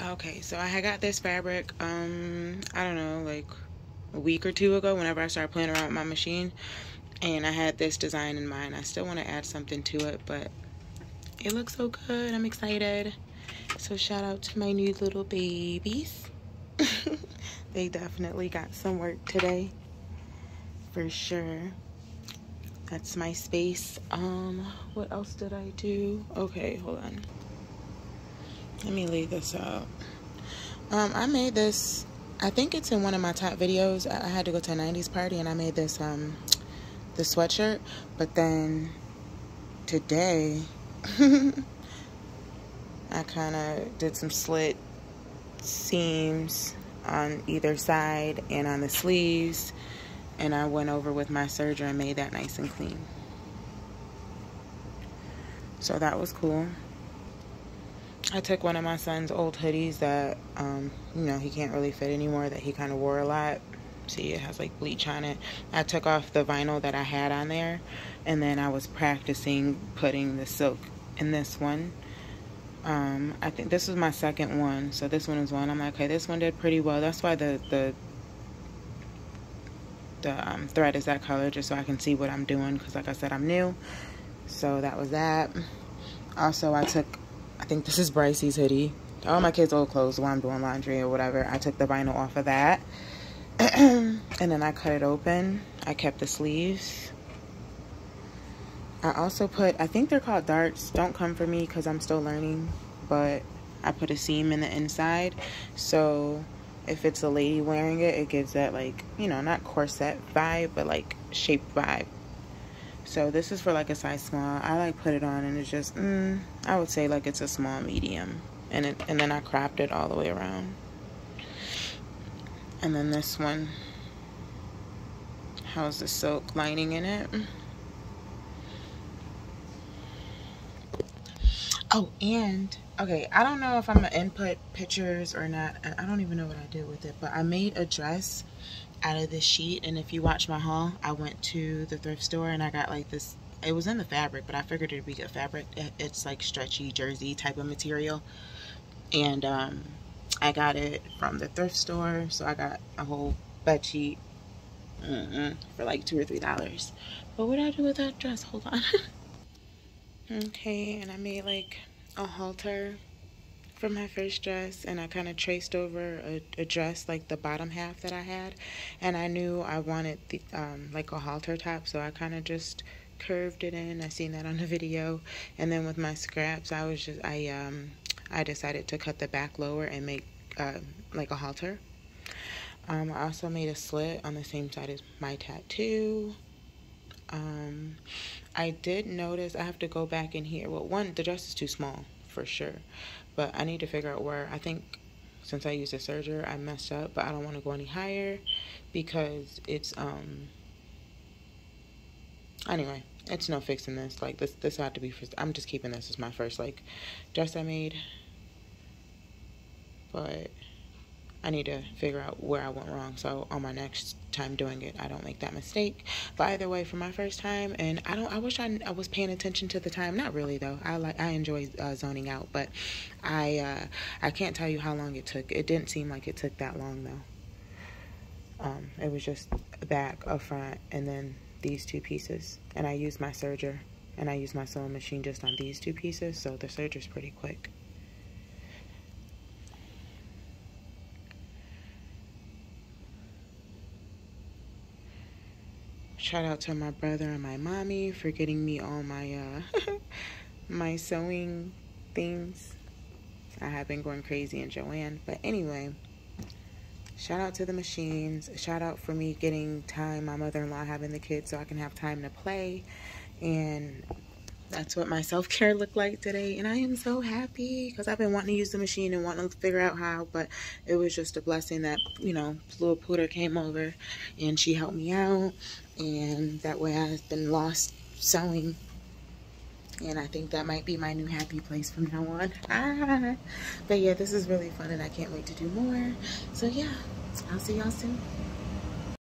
Okay, so I had got this fabric, I don't know, like a week or two ago whenever I started playing around with my machine. And I had this design in mind. I still want to add something to it, but it looks so good. I'm excited. So shout out to my new little babies. They definitely got some work today, for sure. That's my space. What else did I do? Okay, hold on. Let me lay this out. I made this, I think it's in one of my top videos. I had to go to a 90s party and I made this, the sweatshirt. But then today, I kind of did some slit seams on either side and on the sleeves. And I went over with my serger and made that nice and clean. So that was cool. I took one of my son's old hoodies that, you know, he can't really fit anymore, that he kind of wore a lot. See, it has like bleach on it. I took off the vinyl that I had on there, and then I was practicing putting the silk in this one. I think this was my second one, so this one is one. I'm like, okay, this one did pretty well. That's why the thread is that color, just so I can see what I'm doing, because like I said, I'm new. So that was that. Also, I think this is Brycey's hoodie. All my kids' old clothes while I'm doing laundry or whatever. I took the vinyl off of that. And then I cut it open. I kept the sleeves. I also put, I think they're called darts. Don't come for me because I'm still learning. But I put a seam in the inside. So if it's a lady wearing it, it gives that, like, you know, not corset vibe, but like shape vibe. So this is for like a size small. I like put it on and it's just, I would say like it's a small medium. And then I cropped it all the way around. And then this one has the silk lining in it. Oh, and, okay, I don't know if I'm gonna input pictures or not. I don't even know what I did with it, but I made a dress out of this sheet. And if you watch my haul, I went to the thrift store and I got like this, it was in the fabric, but I figured it'd be good fabric. It's like stretchy jersey type of material. And I got it from the thrift store, so I got a whole bed sheet for like $2 or $3. But what did I do with that dress? Hold on. Okay, and I made like a halter for my first dress, and I kind of traced over a dress, like the bottom half that I had, and I knew I wanted the like a halter top, so I kind of just curved it in. I seen that on the video. And then with my scraps, I decided to cut the back lower and make like a halter. I also made a slit on the same side as my tattoo. I did notice I have to go back in here. Well, one, the dress is too small for sure, but I need to figure out where. I think since I used a serger, I messed up, but I don't want to go any higher because it's anyway, it's no fixing this. Like this had to be I'm just keeping this as my first like dress I made, but I need to figure out where I went wrong, so on my next time doing it, I don't make that mistake. But either way, for my first time, and I wish I was paying attention to the time. Not really though. I enjoy zoning out, but I can't tell you how long it took. It didn't seem like it took that long though. It was just back, up front, and then these two pieces. And I used my serger, and I used my sewing machine just on these two pieces, so the serger's pretty quick. Shout out to my brother and my mommy for getting me all my my sewing things. I have been going crazy in Joann. But anyway, shout out to the machines. Shout out for me getting time, my mother-in-law having the kids so I can have time to play. And that's what my self-care looked like today. And I am so happy because I've been wanting to use the machine and wanting to figure out how. But it was just a blessing that, you know, little Pooter came over and she helped me out. And that way I've been lost sewing. And I think that might be my new happy place from now on. But yeah, this is really fun and I can't wait to do more. So yeah, I'll see y'all soon.